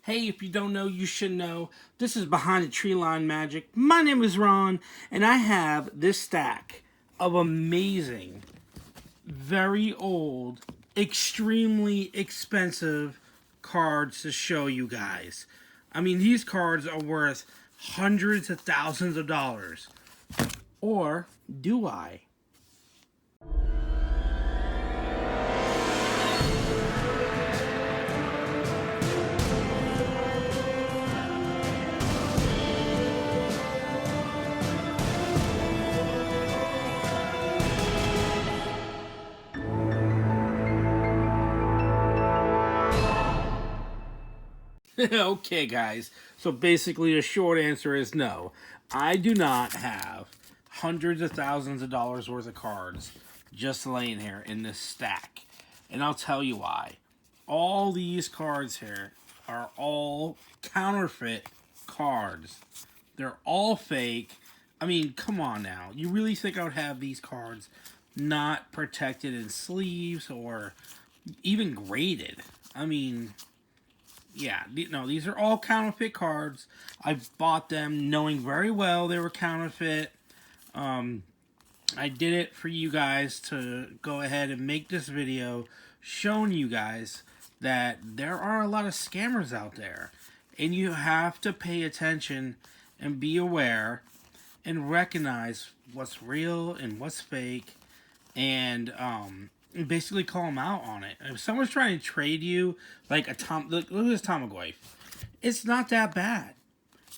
Hey, if you don't know, you should know. This is Behind the Tree Line Magic. My name is Ron, and I have this stack of amazing, very old, extremely expensive cards to show you guys. I mean, these cards are worth hundreds of thousands of dollars. Or do I? Okay, guys. So basically, the short answer is no. I do not have hundreds of thousands of dollars worth of cards just laying here in this stack. And I'll tell you why. All these cards here are all counterfeit cards. They're all fake. I mean, come on now. You really think I would have these cards not protected in sleeves or even graded? I mean, yeah, no, these are all counterfeit cards. I bought them knowing very well they were counterfeit. I did it for you guys to go ahead and make this video showing you guys that there are a lot of scammers out there. And you have to pay attention and be aware and recognize what's real and what's fake and basically call them out on it. If someone's trying to trade you like look at this Tamagotchi. It's not that bad,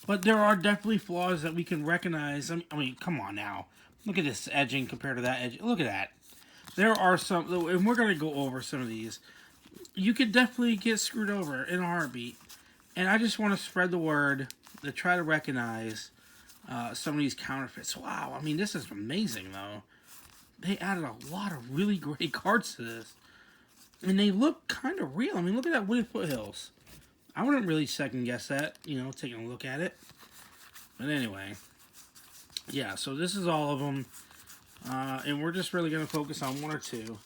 but there are definitely flaws that we can recognize. I mean, come on now. Look at this edging compared to that edge. Look at that. There are some, and we're going to go over some of these. You could definitely get screwed over in a heartbeat. And I just want to spread the word to try to recognize some of these counterfeits. Wow, I mean, this is amazing, though. They added a lot of really great cards to this. And they look kind of real. I mean, look at that Wooded Foothills. I wouldn't really second guess that, taking a look at it. But anyway, yeah, so this is all of them. And we're just really going to focus on one or two.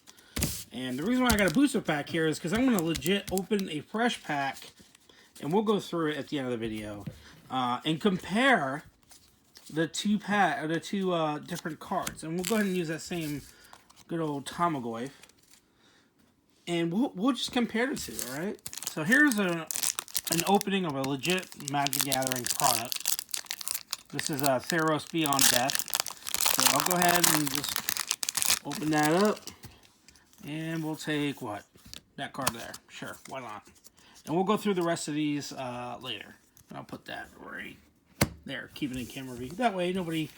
And the reason why I got a booster pack here is because I'm going to legit open a fresh pack. And we'll go through it at the end of the video. And compare the two different cards. And we'll go ahead and use that same good old Tamagotchi. And we'll just compare the two, alright? So here's an opening of a legit Magic Gathering product. This is Theros Beyond Death. So I'll go ahead and just open that up. And we'll take, what? That card there. Sure, why not? And we'll go through the rest of these later. I'll put that right there. Keep it in camera view. That way nobody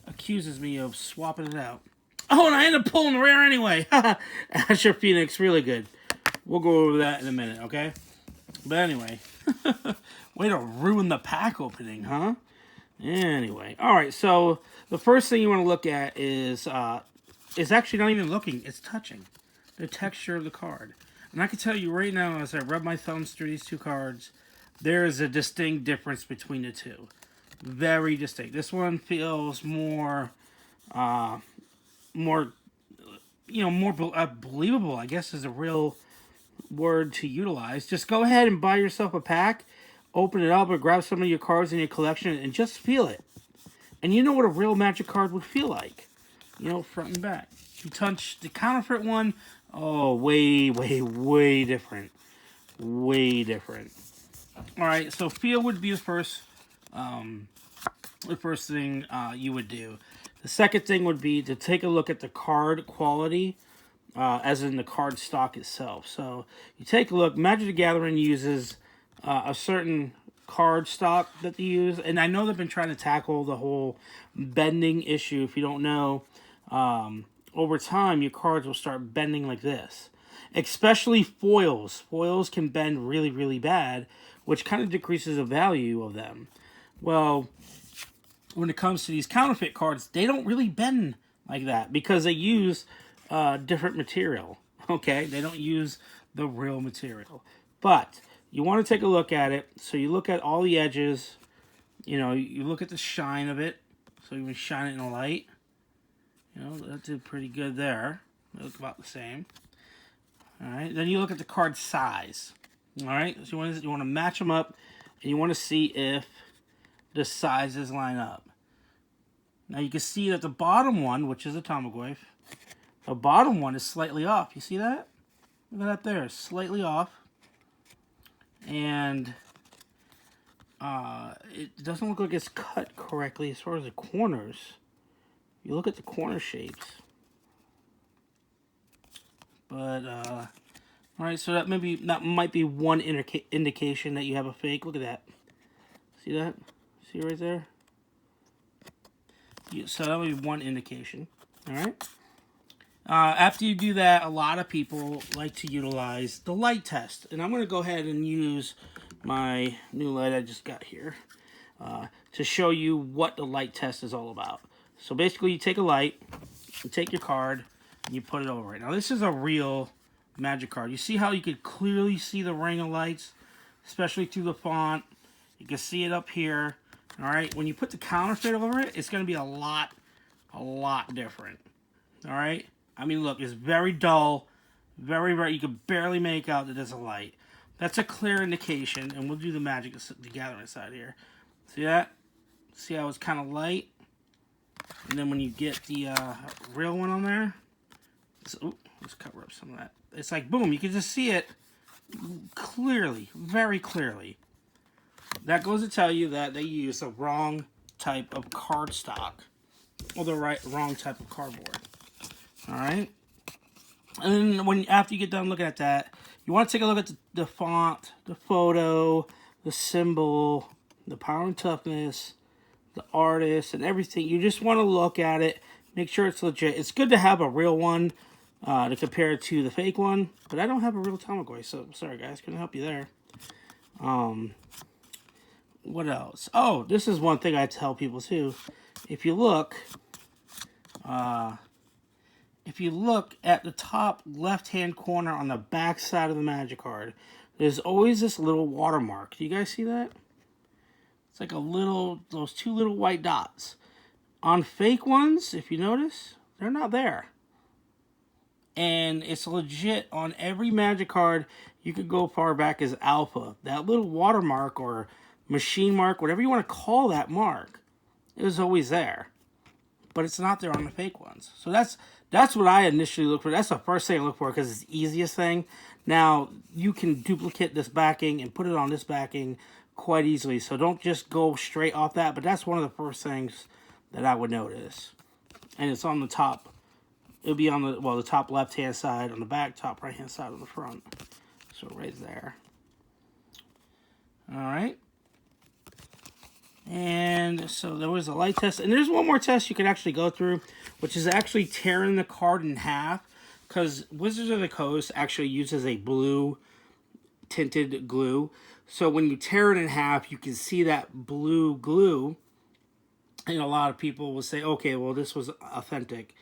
accuses me of swapping it out. Oh, and I ended up pulling the rare anyway. Asher Phoenix, really good. We'll go over that in a minute, okay? But anyway. Way to ruin the pack opening, huh? Anyway. Alright, so the first thing you want to look at is actually not even looking. It's touching the texture of the card. And I can tell you right now, as I rub my thumbs through these two cards, there is a distinct difference between the two. Very distinct. This one feels more believable, I guess is a real word to utilize. Just go ahead and buy yourself a pack, open it up, or grab some of your cards in your collection and just feel it. And you know what a real Magic card would feel like. Front and back. You touch the counterfeit one, oh, way, way, way different. Way different. Alright, so feel would be the first thing you would do. The second thing would be to take a look at the card quality, as in the card stock itself. So you take a look. Magic the Gathering uses a certain card stock that they use, and I know they've been trying to tackle the whole bending issue. If you don't know, over time your cards will start bending like this, especially foils. Foils can bend really, really bad, which kind of decreases the value of them. Well, when it comes to these counterfeit cards, they don't really bend like that because they use different material. Okay, they don't use the real material. But you want to take a look at it. So you look at all the edges. You look at the shine of it. So you can shine it in the light. That did pretty good there. They look about the same. All right. Then you look at the card size. All right, so you want to match them up, and you want to see if the sizes line up. Now you can see that the bottom one, which is a Tamagotchi, the bottom one is slightly off. You see that? Look at that there, slightly off. And it doesn't look like it's cut correctly as far as the corners. You look at the corner shapes. But, alright, so that might be one indication that you have a fake. Look at that. See that? See right there? So that would be one indication. Alright? After you do that, a lot of people like to utilize the light test. And I'm going to go ahead and use my new light I just got here to show you what the light test is all about. So basically, you take a light, you take your card, and you put it over it. Now, this is a real Magic card. You see how you could clearly see the ring of lights, especially through the font. You can see it up here. All right, when you put the counterfeit over it, it's going to be a lot different. All right, I mean, look, it's very dull, very, you can barely make out that there's a light. That's a clear indication, and we'll do the Magic the Gathering side here. See that? See how it's kind of light? And then when you get the real one on there, let's cover up some of that. It's like, boom, you can just see it clearly, very clearly. That goes to tell you that they use the wrong type of cardstock, or the wrong type of cardboard. All right? And then after you get done looking at that, you want to take a look at the font, the photo, the symbol, the power and toughness, the artist, and everything. You just want to look at it, make sure it's legit. It's good to have a real one to compare it to the fake one, but I don't have a real Tamagotchi, so sorry guys, couldn't help you there. What else? Oh, this is one thing I tell people too. If you look at the top left-hand corner on the back side of the Magic card, there's always this little watermark. Do you guys see that? It's like those two little white dots. On fake ones, if you notice, they're not there. And it's legit on every Magic card. You could go far back as Alpha. That little watermark or machine mark, whatever you want to call that mark, is always there. But it's not there on the fake ones. So that's what I initially look for. That's the first thing I look for because it's the easiest thing. Now, you can duplicate this backing and put it on this backing quite easily. So don't just go straight off that. But that's one of the first things that I would notice. And it's on the top. It'll be on the top left-hand side on the back, top right-hand side on the front. So right there. All right. And so there was a light test. And there's one more test you can actually go through, which is actually tearing the card in half. Because Wizards of the Coast actually uses a blue tinted glue. So when you tear it in half, you can see that blue glue. And a lot of people will say, okay, well, this was authentic.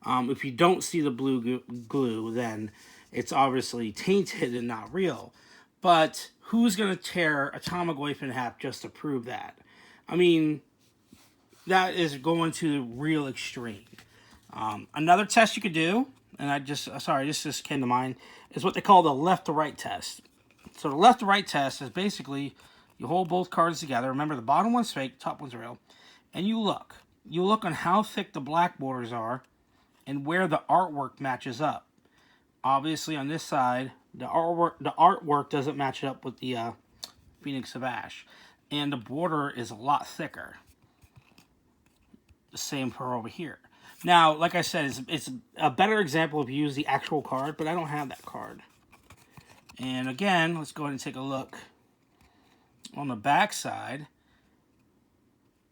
If you don't see the blue glue, then it's obviously tainted and not real. But who's going to tear a Tamagotchi in half just to prove that? I mean, that is going to the real extreme. Another test you could do, and this just came to mind, is what they call the left to right test. So the left to right test is basically you hold both cards together. Remember, the bottom one's fake, top one's real. And you look. You look on how thick the black borders are and where the artwork matches up. Obviously, on this side, the artwork doesn't match up with the Phoenix of Ash. And the border is a lot thicker. The same for over here. Now, like I said, it's a better example if you use the actual card, but I don't have that card. And again, let's go ahead and take a look. On the back side,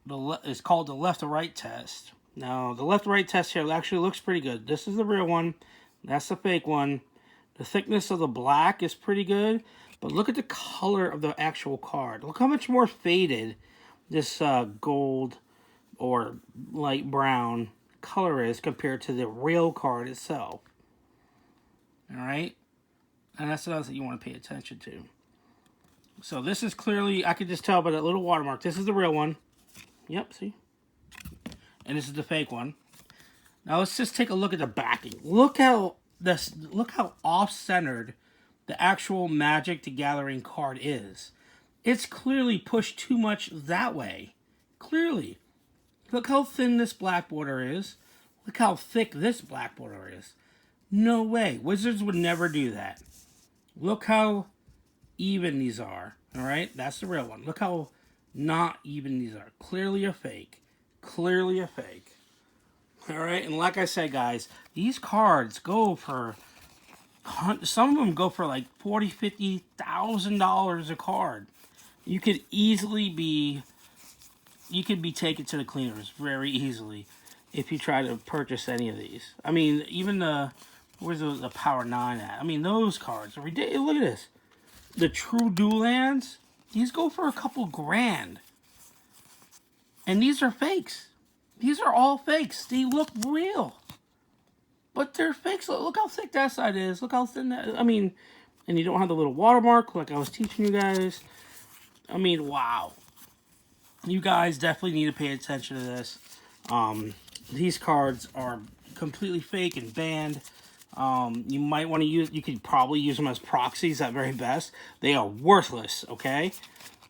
it's called the left to right test. Now, the left to right test here actually looks pretty good. This is the real one. That's the fake one. The thickness of the black is pretty good. But look at the color of the actual card. Look how much more faded this gold or light brown color is compared to the real card itself. Alright? And that's another thing you want to pay attention to. So this is clearly, I could just tell by that little watermark. This is the real one. Yep, see? And this is the fake one. Now let's just take a look at the backing. Look how off-centered the actual Magic the Gathering card is. It's clearly pushed too much that way. Clearly. Look how thin this black border is. Look how thick this black border is. No way. Wizards would never do that. Look how even these are. Alright? That's the real one. Look how not even these are. Clearly a fake. Clearly a fake. Alright? And like I said, guys, these cards go for... Some of them go for like $40,000, $50,000 a card. You could easily be... You could be taken to the cleaners very easily if you try to purchase any of these. I mean, even the... Where's the Power 9 at? I mean, those cards are ridiculous. Look at this. The True Dual Lands, these go for a couple grand. And these are fakes. These are all fakes. They look real. But they're fakes. Look how thick that side is. Look how thin that... I mean, and you don't have the little watermark like I was teaching you guys. I mean, wow. You guys definitely need to pay attention to this. These cards are completely fake and banned. You might want to use... You could probably use them as proxies at very best. They are worthless, okay?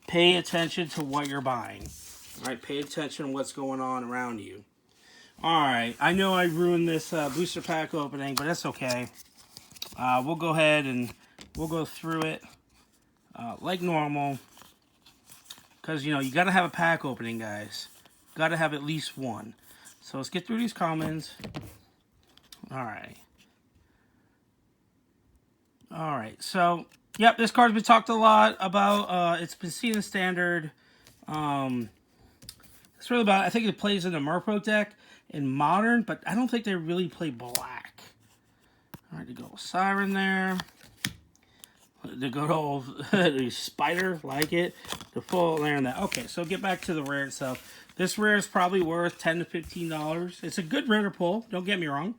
Pay attention to what you're buying. Alright, pay attention to what's going on around you. Alright, I know I ruined this booster pack opening, but that's okay. We'll go ahead and we'll go through it like normal. Because, you know, you got to have a pack opening, guys. Got to have at least one. So let's get through these comments. Alright. Alright, so, yep, this card's been talked a lot about. It's been seen in Standard. It's really about, I think it plays in the Merfolk deck in Modern, but I don't think they really play black. Alright, to go with Siren there. The good old Spider, like it. The full there and that. Okay, so get back to the rare itself. This rare is probably worth $10 to $15. It's a good rare to pull, don't get me wrong.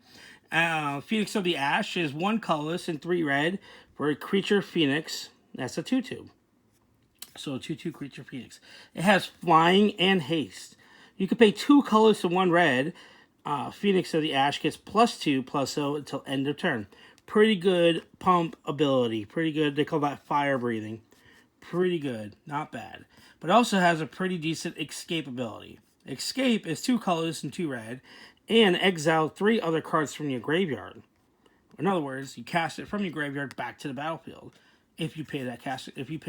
Phoenix of the Ash is 1 colorless and 3 red for a creature Phoenix. That's a 2/2. So a 2/2 creature Phoenix. It has flying and haste. You can pay 2 colors and 1 red. Phoenix of the Ash gets +2/+0 until end of turn. Pretty good pump ability. Pretty good. They call that fire breathing. Pretty good. Not bad. But it also has a pretty decent escape ability. Escape is 2 colors and 2 red. And exile 3 other cards from your graveyard. In other words, you cast it from your graveyard back to the battlefield if you pay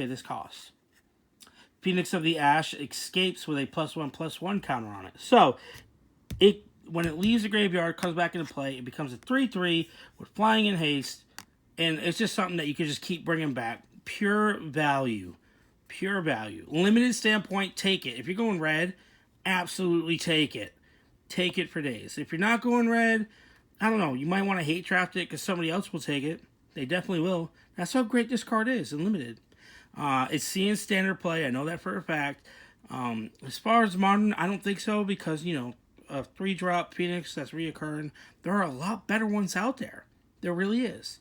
this cost. Phoenix of the Ash escapes with a +1/+1 counter on it. So, when it leaves the graveyard, comes back into play, it becomes a 3/3 with flying and haste. And it's just something that you can just keep bringing back. Pure value. Pure value. Limited standpoint, take it. If you're going red, absolutely take it. Take it for days. If you're not going red, I don't know. You might want to hate draft it because somebody else will take it. They definitely will. That's how great this card is in Limited. It's seeing Standard play. I know that for a fact. As far as Modern, I don't think so because, you know, a 3-drop Phoenix that's reoccurring. There are a lot better ones out there. There really is.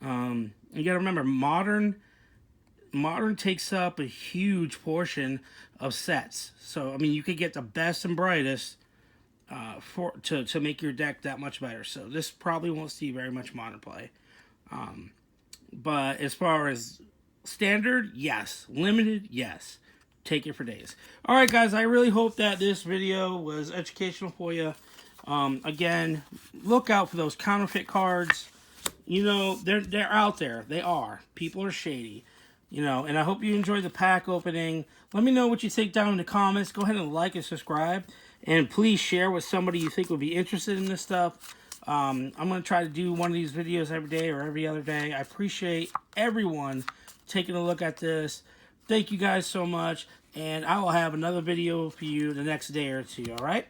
You got to remember, Modern takes up a huge portion of sets. So, I mean, you could get the best and brightest to make your deck that much better. So, this probably won't see very much Modern play. But as far as Standard, yes. Limited, yes. Take it for days. Alright, guys, I really hope that this video was educational for you. Again, look out for those counterfeit cards. You know, they're out there. They are. People are shady. You know, and I hope you enjoyed the pack opening. Let me know what you think down in the comments. Go ahead and like and subscribe. And please share with somebody you think would be interested in this stuff. I'm going to try to do one of these videos every day or every other day. I appreciate everyone taking a look at this. Thank you guys so much. And I will have another video for you the next day or two, alright?